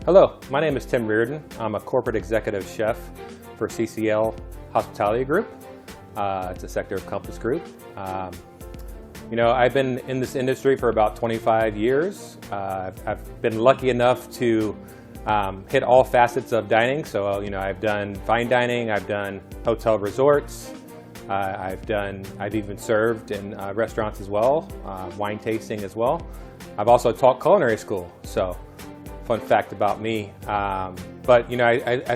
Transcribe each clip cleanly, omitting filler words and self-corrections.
Hello, my name is Tim Reardon. I'm a corporate executive chef for CCL Hospitality Group. It's a sector of Compass Group. I've been in this industry for about 25 years. I've been lucky enough to hit all facets of dining. So, I've done fine dining, I've done hotel resorts, I've even served in restaurants as well, wine tasting as well. I've also taught culinary school. So, fun fact about me. I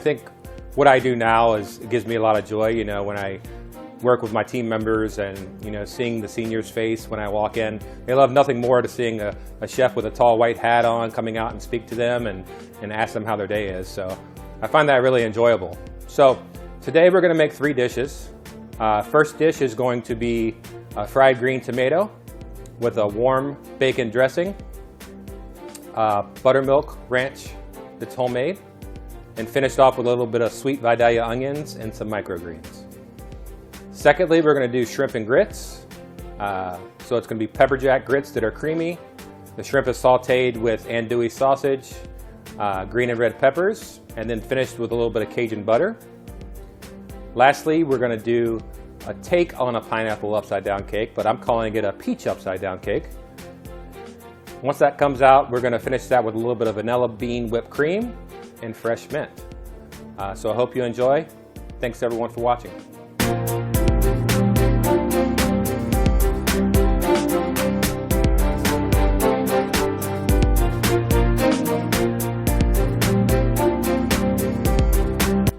think what I do now it gives me a lot of joy. When I work with my team members and seeing the seniors' face when I walk in, they love nothing more to seeing a chef with a tall white hat on coming out and speak to them and ask them how their day is. So I find that really enjoyable. So today we're going to make 3 dishes. First dish is going to be a fried green tomato with a warm bacon dressing, buttermilk ranch that's homemade, and finished off with a little bit of sweet Vidalia onions and some microgreens. Secondly, we're going to do shrimp and grits. So it's going to be pepper jack grits that are creamy. The shrimp is sauteed with andouille sausage, green and red peppers, and then finished with a little bit of Cajun butter. Lastly, we're going to do a take on a pineapple upside down cake, but I'm calling it a peach upside down cake. Once that comes out, we're going to finish that with a little bit of vanilla bean whipped cream and fresh mint. So I hope you enjoy. Thanks everyone for watching.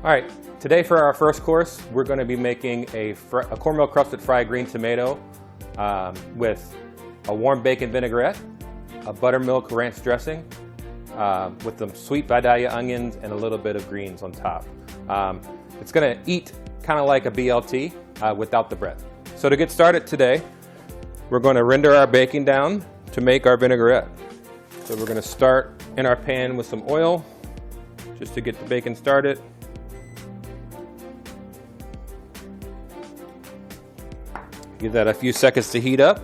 All right, today for our first course, we're going to be making a cornmeal crusted fried green tomato with a warm bacon vinaigrette, a buttermilk ranch dressing with some sweet Vidalia onions and a little bit of greens on top. It's going to eat kind of like a BLT without the bread. So to get started today, we're going to render our bacon down to make our vinaigrette. So we're going to start in our pan with some oil just to get the bacon started. Give that a few seconds to heat up.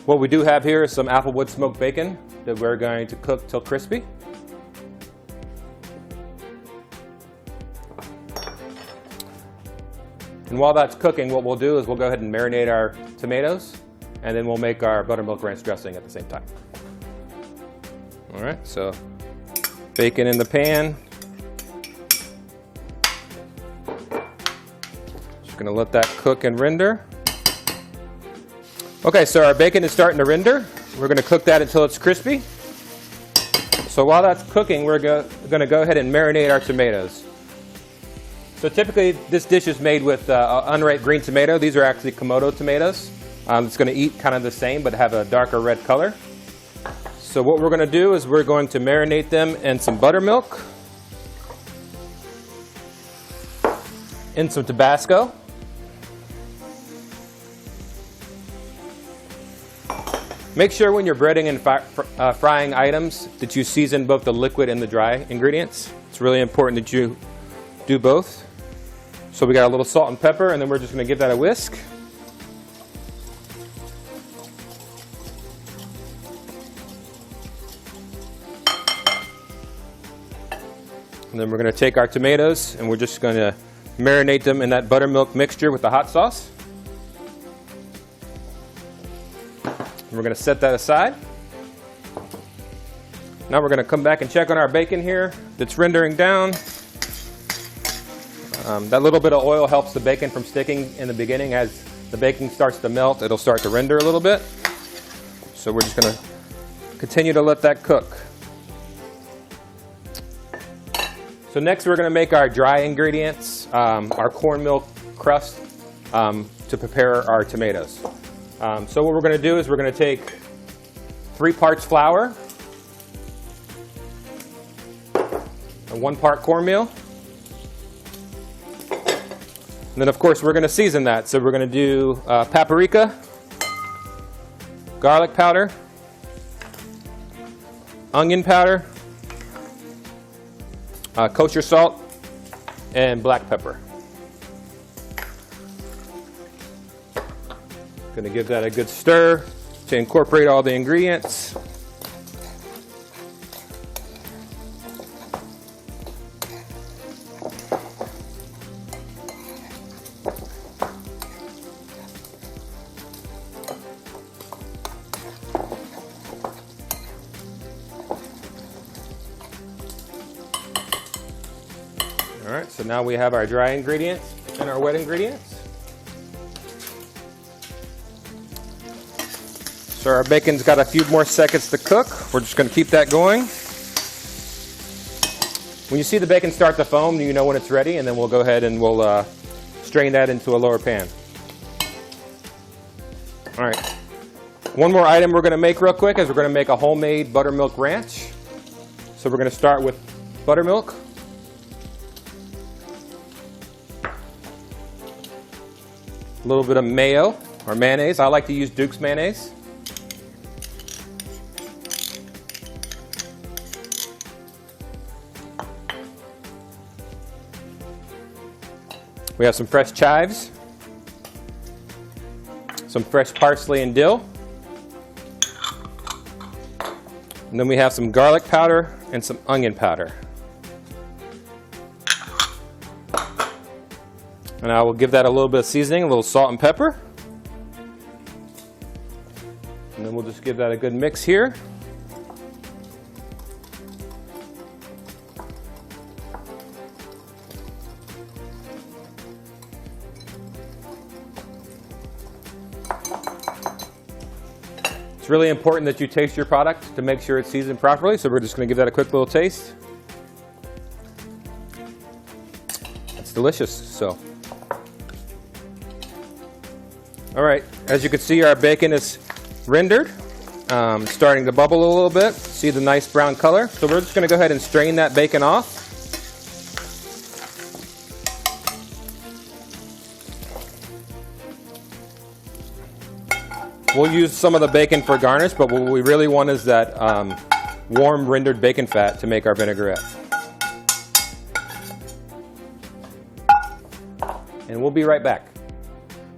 What we do have here is some applewood smoked bacon that we're going to cook till crispy. And while that's cooking, what we'll do is we'll go ahead and marinate our tomatoes, and then we'll make our buttermilk ranch dressing at the same time. All right, so bacon in the pan. Just gonna let that cook and render. Okay, so our bacon is starting to render. We're going to cook that until it's crispy. So while that's cooking, we're going to go ahead and marinate our tomatoes. So typically this dish is made with unripe green tomato. These are actually Komodo tomatoes. It's going to eat kind of the same but have a darker red color. So what we're going to do is we're going to marinate them in some buttermilk, in some Tabasco, make sure when you're breading and frying items that you season both the liquid and the dry ingredients. It's really important that you do both. So we got a little salt and pepper, and then we're just going to give that a whisk. And then we're going to take our tomatoes and we're just going to marinate them in that buttermilk mixture with the hot sauce. We're going to set that aside. Now we're going to come back and check on our bacon here that's rendering down. That little bit of oil helps the bacon from sticking in the beginning. As the bacon starts to melt, it'll start to render a little bit. So we're just going to continue to let that cook. So next we're going to make our dry ingredients, our cornmeal crust to prepare our tomatoes. So what we're going to do is we're going to take 3 parts flour and 1 part cornmeal. And then of course we're going to season that. So we're going to do paprika, garlic powder, onion powder, kosher salt, and black pepper. Going to give that a good stir to incorporate all the ingredients. All right, so now we have our dry ingredients and our wet ingredients. So our bacon's got a few more seconds to cook. We're just going to keep that going. When you see the bacon start to foam, you know when it's ready, and then we'll go ahead and we'll strain that into a lower pan. All right. One more item we're going to make real quick is we're going to make a homemade buttermilk ranch. So we're going to start with buttermilk. A little bit of mayo or mayonnaise. I like to use Duke's mayonnaise. We have some fresh chives, some fresh parsley and dill, and then we have some garlic powder and some onion powder. And I will give that a little bit of seasoning, a little salt and pepper. And then we'll just give that a good mix here. It's really important that you taste your product to make sure it's seasoned properly, so we're just going to give that a quick little taste. It's delicious. So, all right, as you can see, our bacon is rendered, starting to bubble a little bit. See the nice brown color? So we're just going to go ahead and strain that bacon off. We'll use some of the bacon for garnish, but what we really want is that warm rendered bacon fat to make our vinaigrette. And we'll be right back.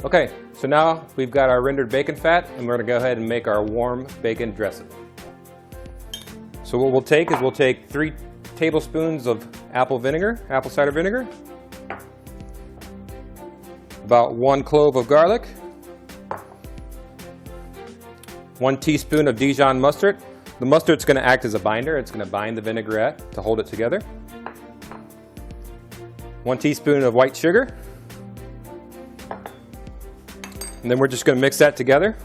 Okay, so now we've got our rendered bacon fat, and we're going to go ahead and make our warm bacon dressing. So what we'll take is we'll take 3 tablespoons of apple cider vinegar, about 1 clove of garlic, 1 teaspoon of Dijon mustard. The mustard's going to act as a binder. It's going to bind the vinaigrette to hold it together. 1 teaspoon of white sugar. And then we're just going to mix that together.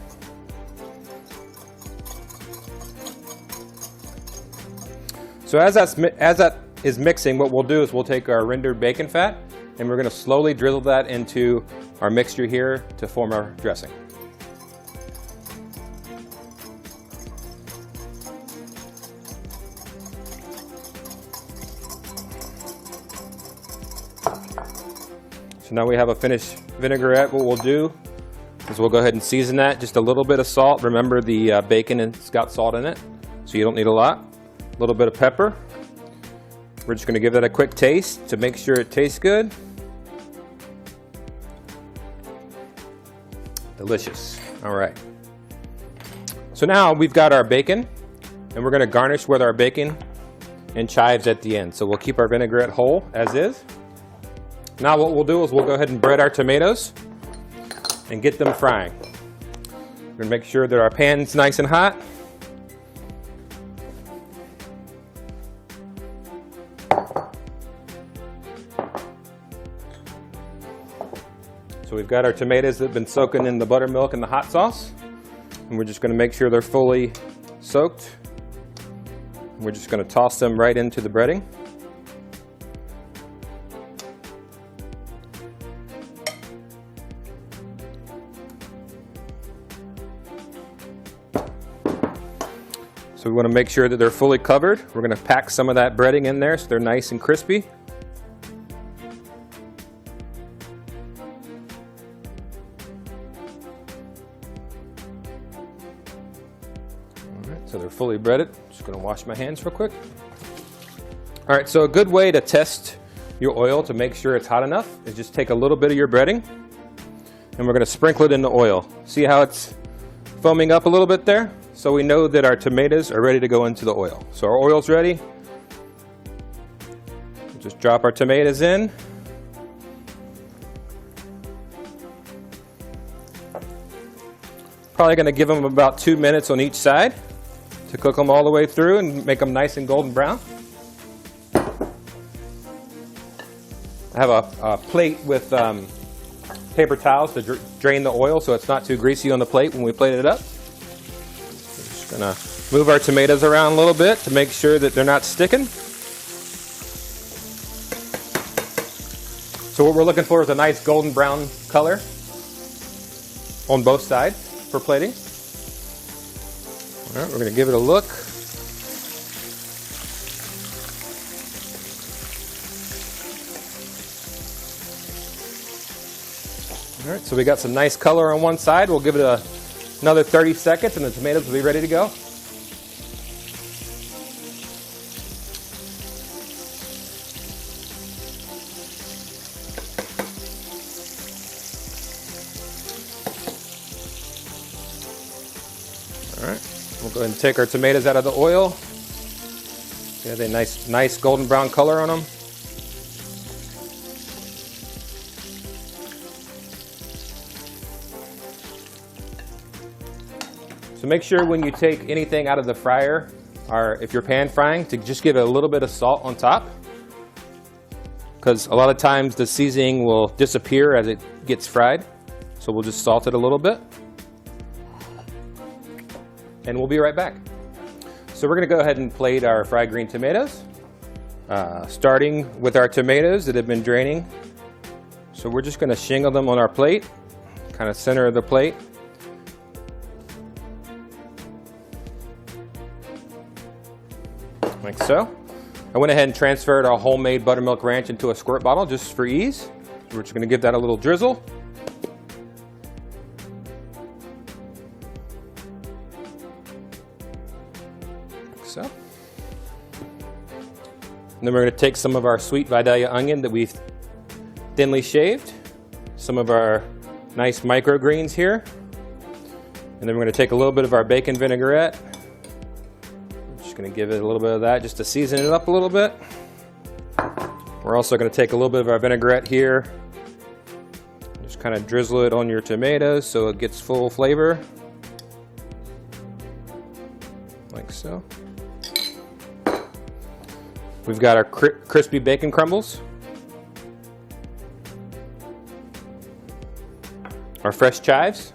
So as that is mixing, what we'll do is we'll take our rendered bacon fat and we're going to slowly drizzle that into our mixture here to form our dressing. So now we have a finished vinaigrette. What we'll do is we'll go ahead and season that. Just a little bit of salt. Remember the bacon has got salt in it, so you don't need a lot. A little bit of pepper. We're just going to give that a quick taste to make sure it tastes good. Delicious. All right. So now we've got our bacon, and we're going to garnish with our bacon and chives at the end. So we'll keep our vinaigrette whole as is. Now what we'll do is we'll go ahead and bread our tomatoes and get them frying. We're going to make sure that our pan's nice and hot. So we've got our tomatoes that have been soaking in the buttermilk and the hot sauce. And we're just going to make sure they're fully soaked. We're just going to toss them right into the breading. So we want to make sure that they're fully covered. We're going to pack some of that breading in there so they're nice and crispy. All right, so they're fully breaded. Just going to wash my hands real quick. All right, so a good way to test your oil to make sure it's hot enough is just take a little bit of your breading and we're going to sprinkle it in the oil. See how it's foaming up a little bit there? So we know that our tomatoes are ready to go into the oil. So our oil's ready. Just drop our tomatoes in. Probably going to give them about 2 minutes on each side to cook them all the way through and make them nice and golden brown. I have a plate with paper towels to drain the oil so it's not too greasy on the plate when we plate it up. We're just going to move our tomatoes around a little bit to make sure that they're not sticking. So what we're looking for is a nice golden brown color on both sides for plating. All right, we're going to give it a look. All right, so we got some nice color on one side. We'll give it another 30 seconds and the tomatoes will be ready to go. All right, we'll go ahead and take our tomatoes out of the oil. They have a nice golden brown color on them. So make sure when you take anything out of the fryer, or if you're pan frying, to just give it a little bit of salt on top. Because a lot of times the seasoning will disappear as it gets fried. So we'll just salt it a little bit. And we'll be right back. So we're going to go ahead and plate our fried green tomatoes. Starting with our tomatoes that have been draining. So we're just going to shingle them on our plate, kind of center of the plate. Like so. I went ahead and transferred our homemade buttermilk ranch into a squirt bottle just for ease. We're just going to give that a little drizzle. Like so. And then we're going to take some of our sweet Vidalia onion that we've thinly shaved, some of our nice microgreens here, and then we're going to take a little bit of our bacon vinaigrette. Going to give it a little bit of that just to season it up a little bit. We're also going to take a little bit of our vinaigrette here, just kind of drizzle it on your tomatoes so it gets full flavor, like so. We've got our crispy bacon crumbles, our fresh chives,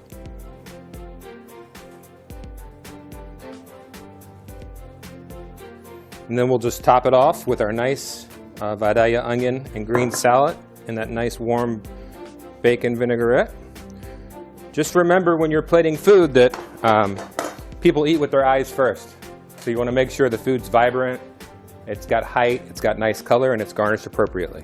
and then we'll just top it off with our nice Vidalia onion and green salad and that nice warm bacon vinaigrette. Just remember when you're plating food that people eat with their eyes first. So you want to make sure the food's vibrant, it's got height, it's got nice color, and it's garnished appropriately.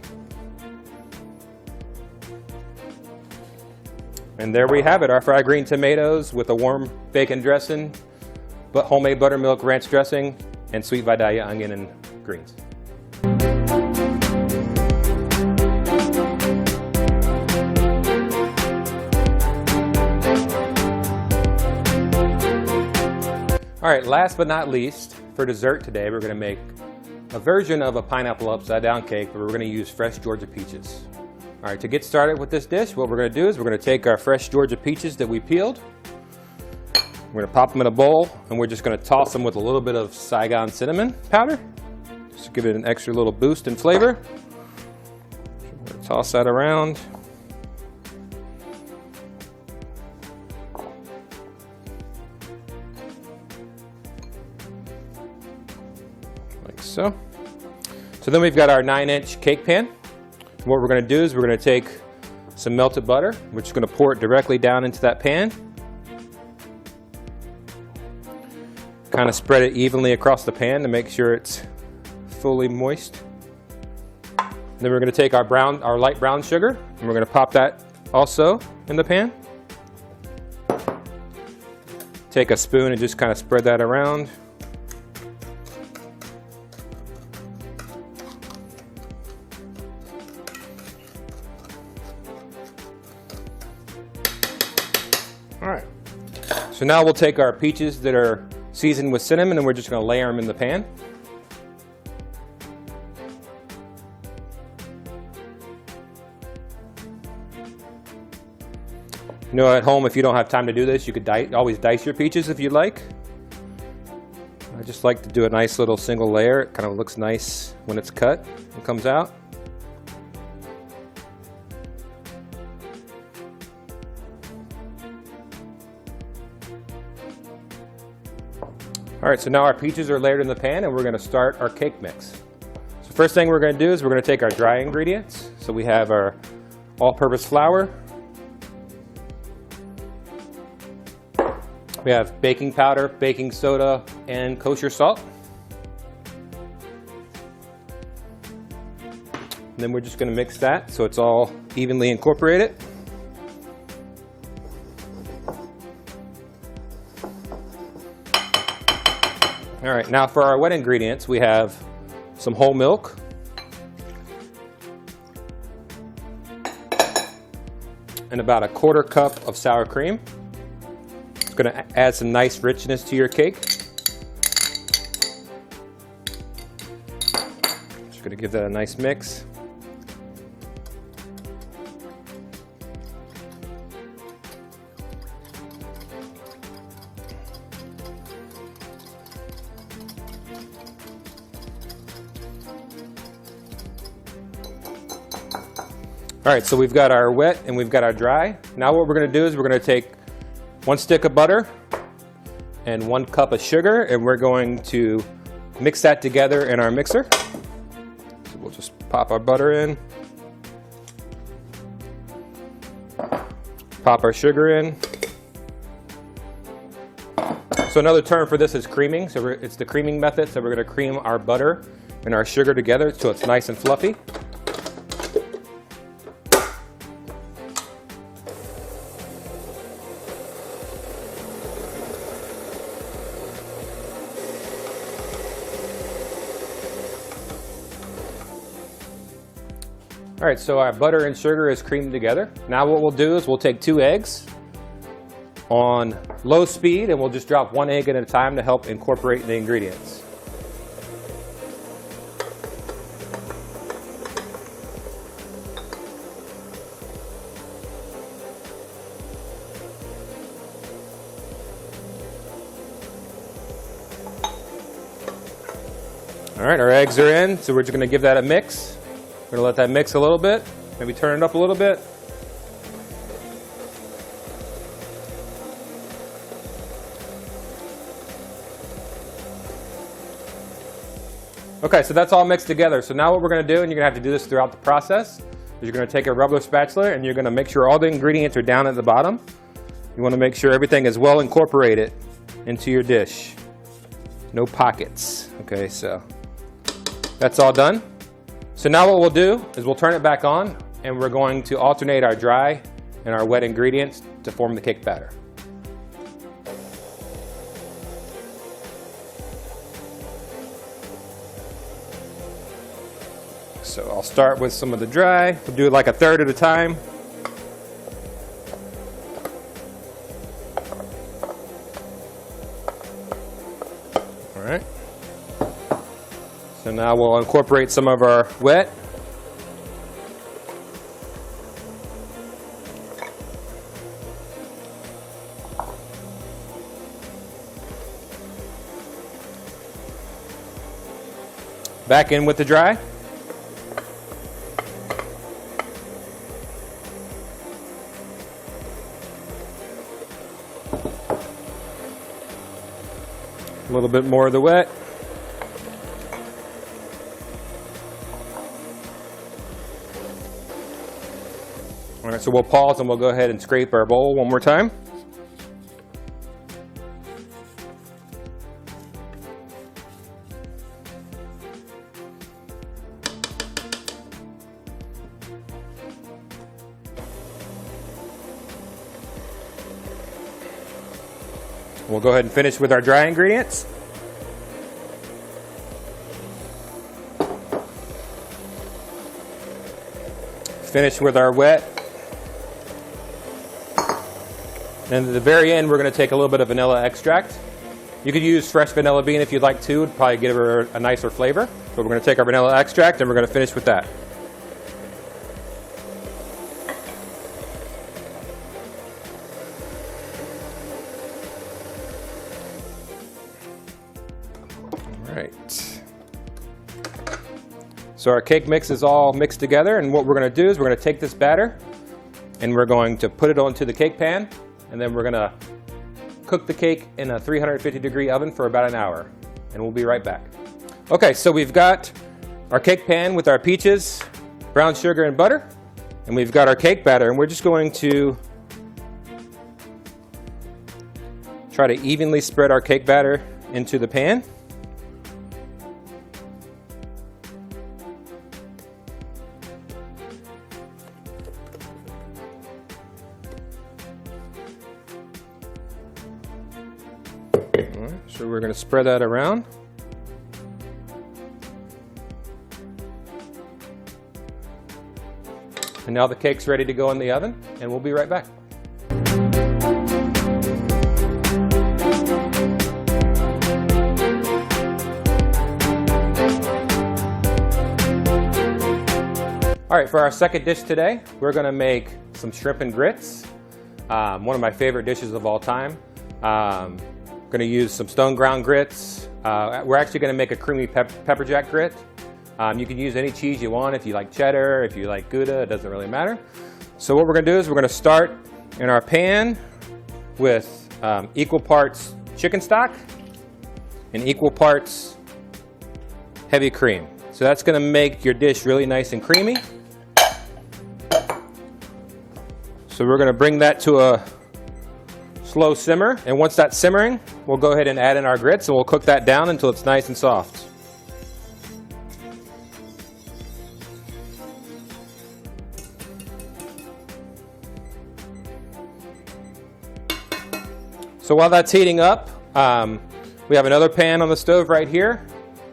And there we have it, our fried green tomatoes with a warm bacon dressing, but homemade buttermilk ranch dressing, and sweet Vidalia onion and greens. All right, last but not least, for dessert today, we're going to make a version of a pineapple upside down cake, but we're going to use fresh Georgia peaches. All right, to get started with this dish, what we're going to do is we're going to take our fresh Georgia peaches that we peeled. We're going to pop them in a bowl, and we're just going to toss them with a little bit of Saigon cinnamon powder, just to give it an extra little boost in flavor. We're going to toss that around. Like so. So then we've got our 9-inch cake pan. And what we're going to do is we're going to take some melted butter. We're just going to pour it directly down into that pan. Kind of spread it evenly across the pan to make sure it's fully moist. And then we're going to take our light brown sugar, and we're going to pop that also in the pan. Take a spoon and just kind of spread that around. All right. So now we'll take our peaches that are seasoned with cinnamon, and we're just going to layer them in the pan. You know, at home, if you don't have time to do this, you could always dice your peaches if you'd like. I just like to do a nice little single layer. It kind of looks nice when it's cut and comes out. All right, so now our peaches are layered in the pan and we're gonna start our cake mix. So first thing we're gonna do is we're gonna take our dry ingredients. So we have our all-purpose flour. We have baking powder, baking soda, and kosher salt. And then we're just gonna mix that so it's all evenly incorporated. All right, now for our wet ingredients, we have some whole milk, and about a 1/4 cup of sour cream. It's going to add some nice richness to your cake. Just going to give that a nice mix. All right, so we've got our wet and we've got our dry. Now what we're gonna do is we're gonna take 1 stick of butter and 1 cup of sugar, and we're going to mix that together in our mixer. So we'll just pop our butter in, pop our sugar in. So another term for this is creaming. So it's the creaming method. So we're gonna cream our butter and our sugar together so it's nice and fluffy. All right, so our butter and sugar is creamed together. Now what we'll do is we'll take 2 eggs on low speed and we'll just drop 1 egg at a time to help incorporate the ingredients. All right, our eggs are in, so we're just gonna give that a mix. We're gonna let that mix a little bit, maybe turn it up a little bit. Okay, so that's all mixed together. So now what we're gonna do, and you're gonna have to do this throughout the process, is you're gonna take a rubber spatula and you're gonna make sure all the ingredients are down at the bottom. You wanna make sure everything is well incorporated into your dish. No pockets. Okay, so that's all done. So now what we'll do is we'll turn it back on and we're going to alternate our dry and our wet ingredients to form the cake batter. So I'll start with some of the dry. We'll do it like a third at a time. All right. So now we'll incorporate some of our wet. Back in with the dry. A little bit more of the wet. All right, so we'll pause and we'll go ahead and scrape our bowl one more time. We'll go ahead and finish with our dry ingredients. Finish with our wet. And at the very end, we're going to take a little bit of vanilla extract. You could use fresh vanilla bean if you'd like to. It'd probably give her a nicer flavor. But we're going to take our vanilla extract and we're going to finish with that. All right. So our cake mix is all mixed together, and what we're going to do is we're going to take this batter and we're going to put it onto the cake pan. And then we're going to cook the cake in a 350-degree oven for about an hour, and we'll be right back. Okay, so we've got our cake pan with our peaches, brown sugar, and butter, and we've got our cake batter, and we're just going to try to evenly spread our cake batter into the pan. So we're going to spread that around. And now the cake's ready to go in the oven, and we'll be right back. All right, for our second dish today, we're going to make some shrimp and grits. One of my favorite dishes of all time. Going to use some stone ground grits. We're actually going to make a creamy pepper jack grit. You can use any cheese you want. If you like cheddar, if you like Gouda, it doesn't really matter. So what we're going to do is we're going to start in our pan with equal parts chicken stock and equal parts heavy cream. So that's going to make your dish really nice and creamy. So we're going to bring that to a slow simmer, and once that's simmering, we'll go ahead and add in our grits, and we'll cook that down until it's nice and soft. So while that's heating up, we have another pan on the stove right here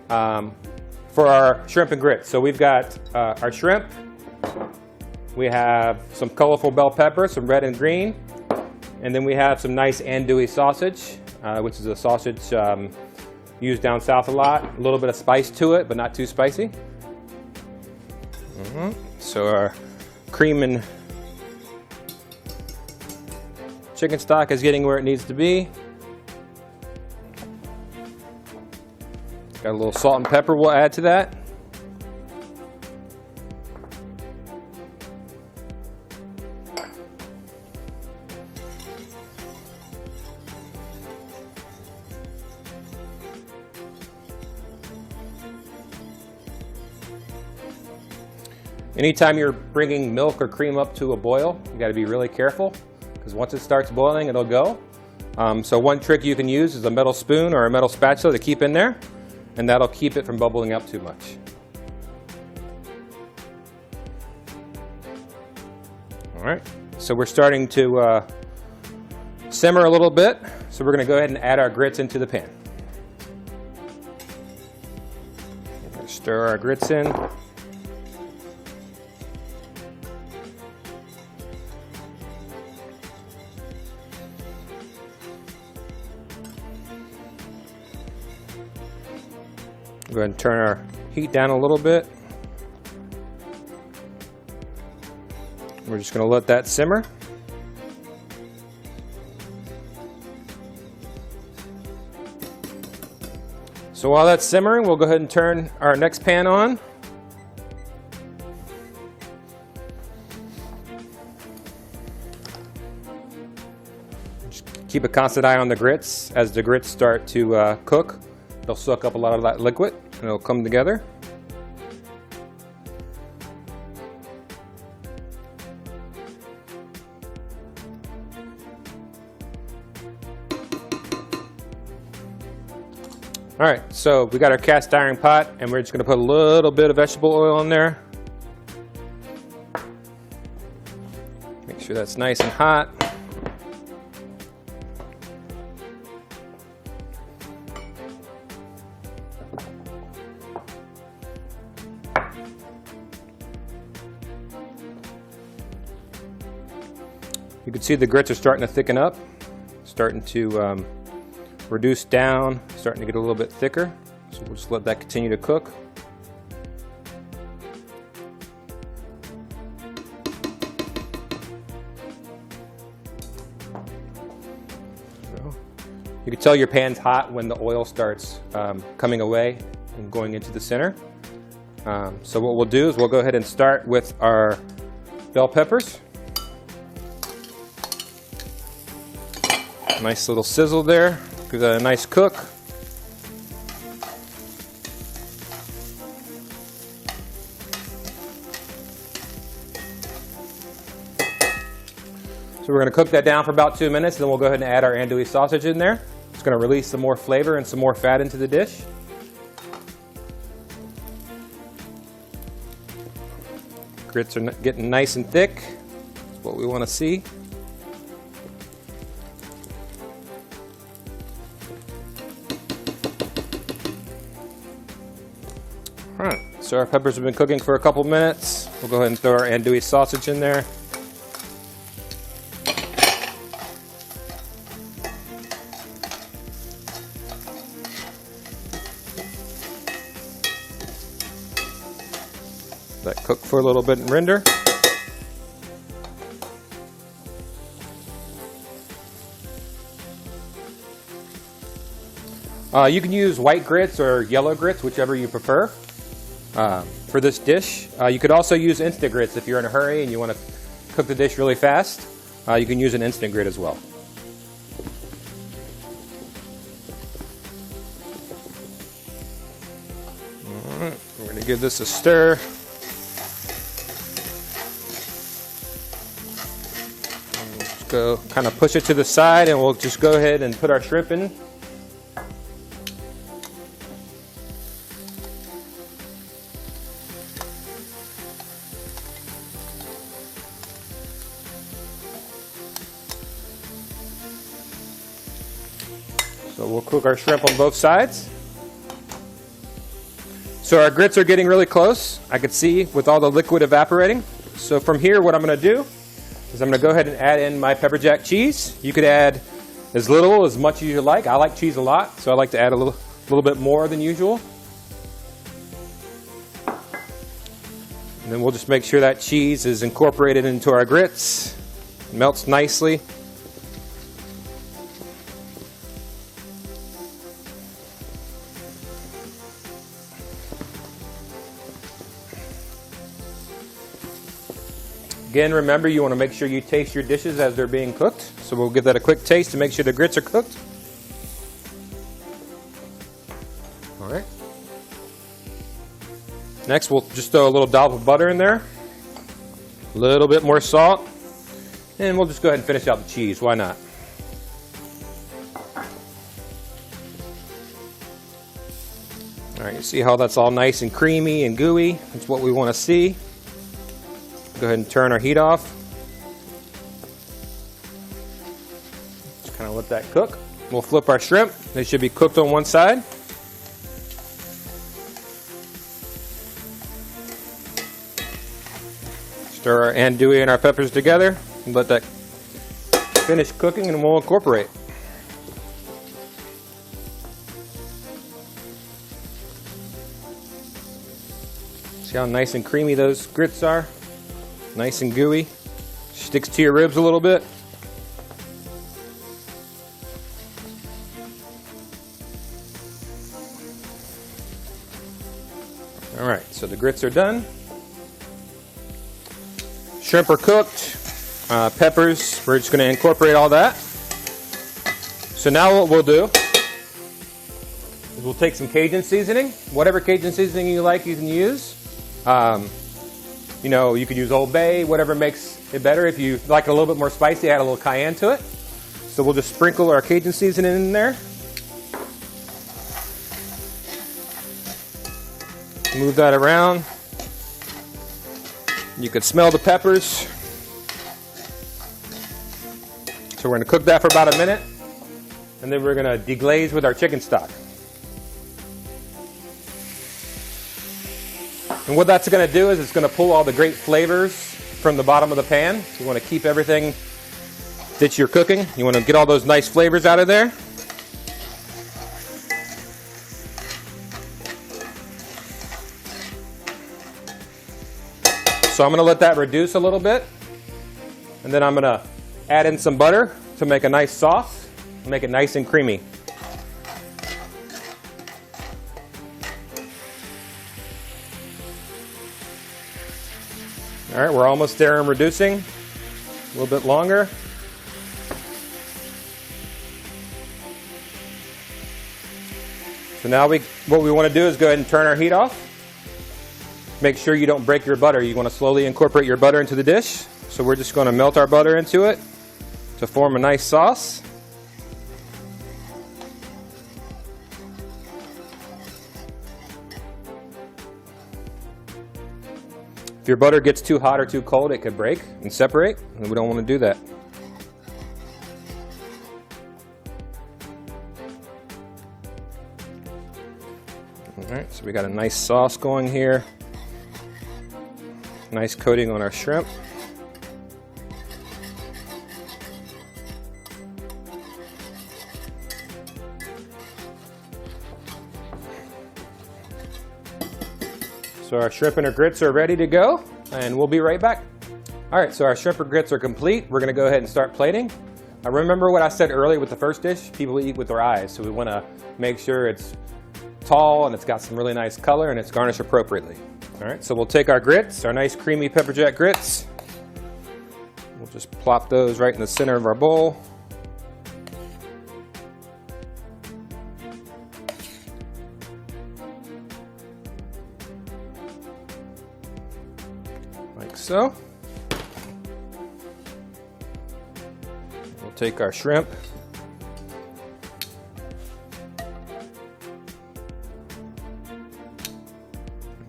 for our shrimp and grits. So we've got our shrimp, we have some colorful bell peppers, some red and green, and then we have some nice andouille sausage, which is a sausage used down south a lot. A little bit of spice to it, but not too spicy. So our cream and chicken stock is getting where it needs to be. Got a little salt and pepper we'll add to that. Anytime you're bringing milk or cream up to a boil, you got to be really careful, because once it starts boiling, it'll go. So one trick you can use is a metal spoon or a metal spatula to keep in there, and that'll keep it from bubbling up too much. All right, so we're starting to simmer a little bit, so we're going to go ahead and add our grits into the pan. Stir our grits in. Go ahead and turn our heat down a little bit. We're just going to let that simmer. So while that's simmering, we'll go ahead and turn our next pan on. Just keep a constant eye on the grits. As the grits start to cook, they'll soak up a lot of that liquid and it'll come together. All right, so we got our cast iron pot, and we're just going to put a little bit of vegetable oil in there. Make sure that's nice and hot. You can see the grits are starting to thicken up, starting to reduce down, starting to get a little bit thicker. So we'll just let that continue to cook. So you can tell your pan's hot when the oil starts coming away and going into the center. So what we'll do is we'll go ahead and start with our bell peppers. Nice little sizzle there. Give that a nice cook. So we're going to cook that down for about 2 minutes, then we'll go ahead and add our andouille sausage in there. It's going to release some more flavor and some more fat into the dish. Grits are getting nice and thick. That's what we want to see. All right, so our peppers have been cooking for a couple minutes. We'll go ahead and throw our andouille sausage in there. Let that cook for a little bit and render. You can use white grits or yellow grits, whichever you prefer, for this dish. You could also use instant grits if you're in a hurry and you want to cook the dish really fast. You can use an instant grit as well. All right, we're going to give this a stir. Go kind of push it to the side, and we'll just go ahead and put our shrimp in. So we'll cook our shrimp on both sides. So our grits are getting really close. I could see with all the liquid evaporating. So from here, what I'm going to do is I'm going to go ahead and add in my pepper jack cheese. You could add as little, as much as you like. I like cheese a lot, so I like to add a little bit more than usual. And then we'll just make sure that cheese is incorporated into our grits. It melts nicely. Again, remember, you want to make sure you taste your dishes as they're being cooked. So we'll give that a quick taste to make sure the grits are cooked. All right. Next, we'll just throw a little dollop of butter in there. A little bit more salt. And we'll just go ahead and finish out the cheese. Why not? All right, you see how that's all nice and creamy and gooey? That's what we want to see. Go ahead and turn our heat off. Just kind of let that cook. We'll flip our shrimp. They should be cooked on one side. Stir our andouille and our peppers together and let that finish cooking, and we'll incorporate. See how nice and creamy those grits are? Nice and gooey. Sticks to your ribs a little bit. All right, so the grits are done. Shrimp are cooked. Peppers, we're just going to incorporate all that. So now what we'll do is we'll take some Cajun seasoning. Whatever Cajun seasoning you like, you can use. You know, you could use Old Bay, whatever makes it better. If you like it a little bit more spicy, add a little cayenne to it. So we'll just sprinkle our Cajun seasoning in there. Move that around. You could smell the peppers. So we're going to cook that for about a minute, and then we're going to deglaze with our chicken stock. And what that's going to do is it's going to pull all the great flavors from the bottom of the pan. So you want to keep everything that you're cooking. You want to get all those nice flavors out of there. So I'm going to let that reduce a little bit. And then I'm going to add in some butter to make a nice sauce, make it nice and creamy. All right, we're almost there and reducing. A little bit longer. So now what we want to do is go ahead and turn our heat off. Make sure you don't break your butter. You want to slowly incorporate your butter into the dish. So we're just going to melt our butter into it to form a nice sauce. If your butter gets too hot or too cold, it could break and separate, and we don't want to do that. Alright, so we got a nice sauce going here. Nice coating on our shrimp. So our shrimp and our grits are ready to go, and we'll be right back. All right, so our shrimp and grits are complete. We're gonna go ahead and start plating. Now remember what I said earlier with the first dish? People eat with their eyes, so we wanna make sure it's tall and it's got some really nice color and it's garnished appropriately. All right, so we'll take our grits, our nice creamy pepper jack grits. We'll just plop those right in the center of our bowl. Like so. We'll take our shrimp.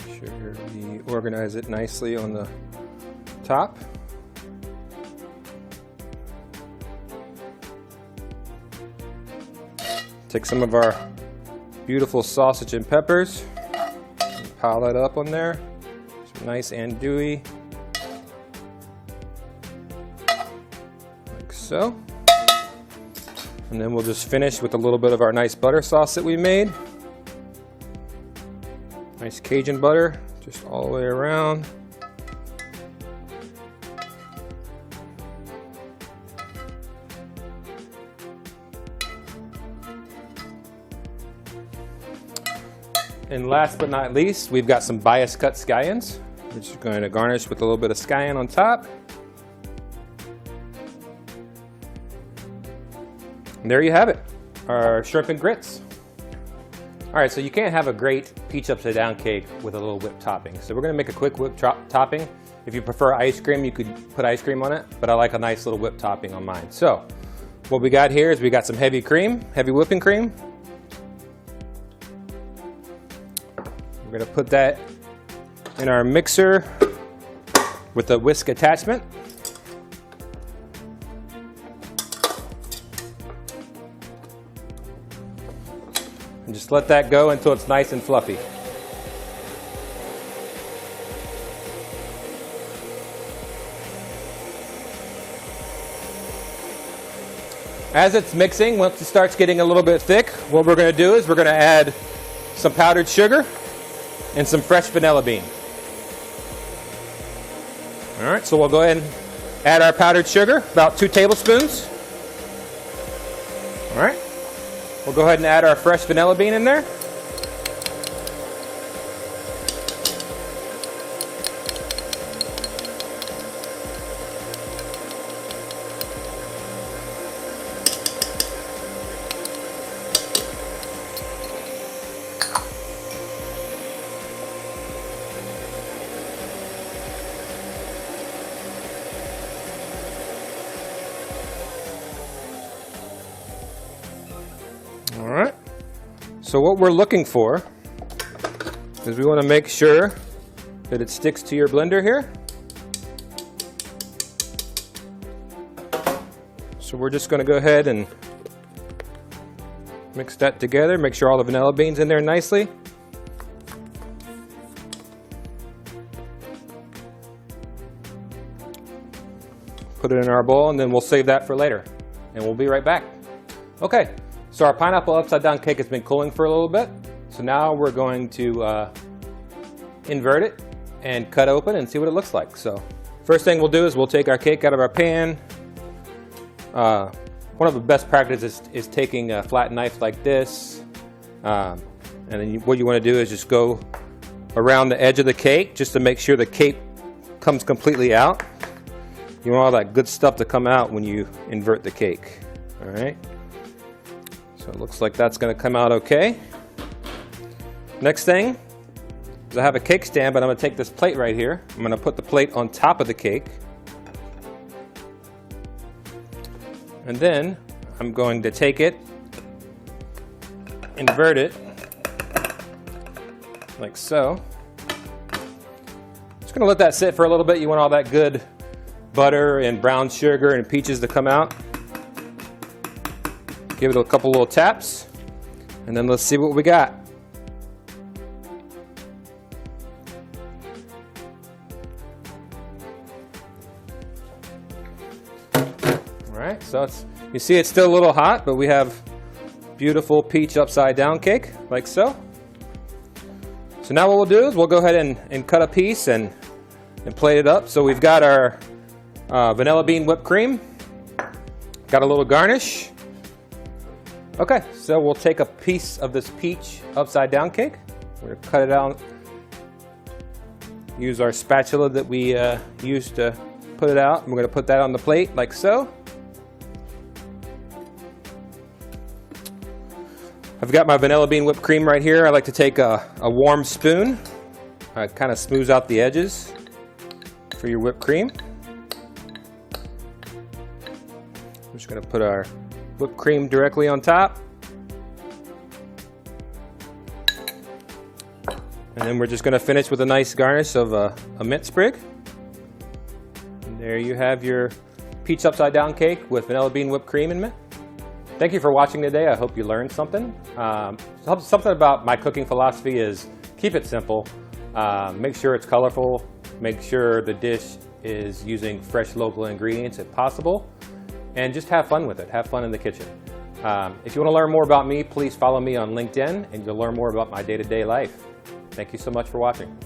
Make sure we organize it nicely on the top. Take some of our beautiful sausage and peppers and pile that up on there. Some nice andouille. Like so. And then we'll just finish with a little bit of our nice butter sauce that we made. Nice Cajun butter, just all the way around. And last but not least, we've got some bias cut scallions. We're just going to garnish with a little bit of scallion on top. And there you have it, our shrimp and grits. All right, so you can't have a great peach upside down cake with a little whipped topping. So we're gonna make a quick whipped topping. If you prefer ice cream, you could put ice cream on it, but I like a nice little whipped topping on mine. So what we got here is we got some heavy cream, heavy whipping cream. We're gonna put that in our mixer with a whisk attachment. And just let that go until it's nice and fluffy. As it's mixing, once it starts getting a little bit thick, what we're going to do is we're going to add some powdered sugar and some fresh vanilla bean. All right, so we'll go ahead and add our powdered sugar, about 2 tablespoons. All right. We'll go ahead and add our fresh vanilla bean in there. All right, so what we're looking for is we want to make sure that it sticks to your blender here. So we're just going to go ahead and mix that together, make sure all the vanilla beans in there nicely. Put it in our bowl and then we'll save that for later, and we'll be right back. Okay. So our pineapple upside down cake has been cooling for a little bit. So now we're going to invert it and cut open and see what it looks like. So first thing we'll do is we'll take our cake out of our pan. One of the best practices is taking a flat knife like this. And then what you want to do is just go around the edge of the cake just to make sure the cake comes completely out. You want all that good stuff to come out when you invert the cake. All right. So it looks like that's going to come out okay. Next thing is I have a cake stand, but I'm going to take this plate right here. I'm going to put the plate on top of the cake. And then I'm going to take it, invert it, like so. Just going to let that sit for a little bit. You want all that good butter and brown sugar and peaches to come out. Give it a couple little taps, and then let's see what we got. Alright, so you see it's still a little hot, but we have beautiful peach upside down cake, like so. So now what we'll do is we'll go ahead and cut a piece and plate it up. So we've got our vanilla bean whipped cream, got a little garnish. Okay, so we'll take a piece of this peach upside down cake. We're going to cut it out. Use our spatula that we used to put it out. We're going to put that on the plate like so. I've got my vanilla bean whipped cream right here. I like to take a warm spoon. It kind of smooths out the edges for your whipped cream. I'm just going to put our whipped cream directly on top. And then we're just going to finish with a nice garnish of a mint sprig. And there you have your peach upside down cake with vanilla bean whipped cream and mint. Thank you for watching today. I hope you learned something. Something about my cooking philosophy is keep it simple. Make sure it's colorful. Make sure the dish is using fresh local ingredients if possible. And just have fun with it. Have fun in the kitchen. If you want to learn more about me, please follow me on LinkedIn and you'll learn more about my day-to-day life. Thank you so much for watching.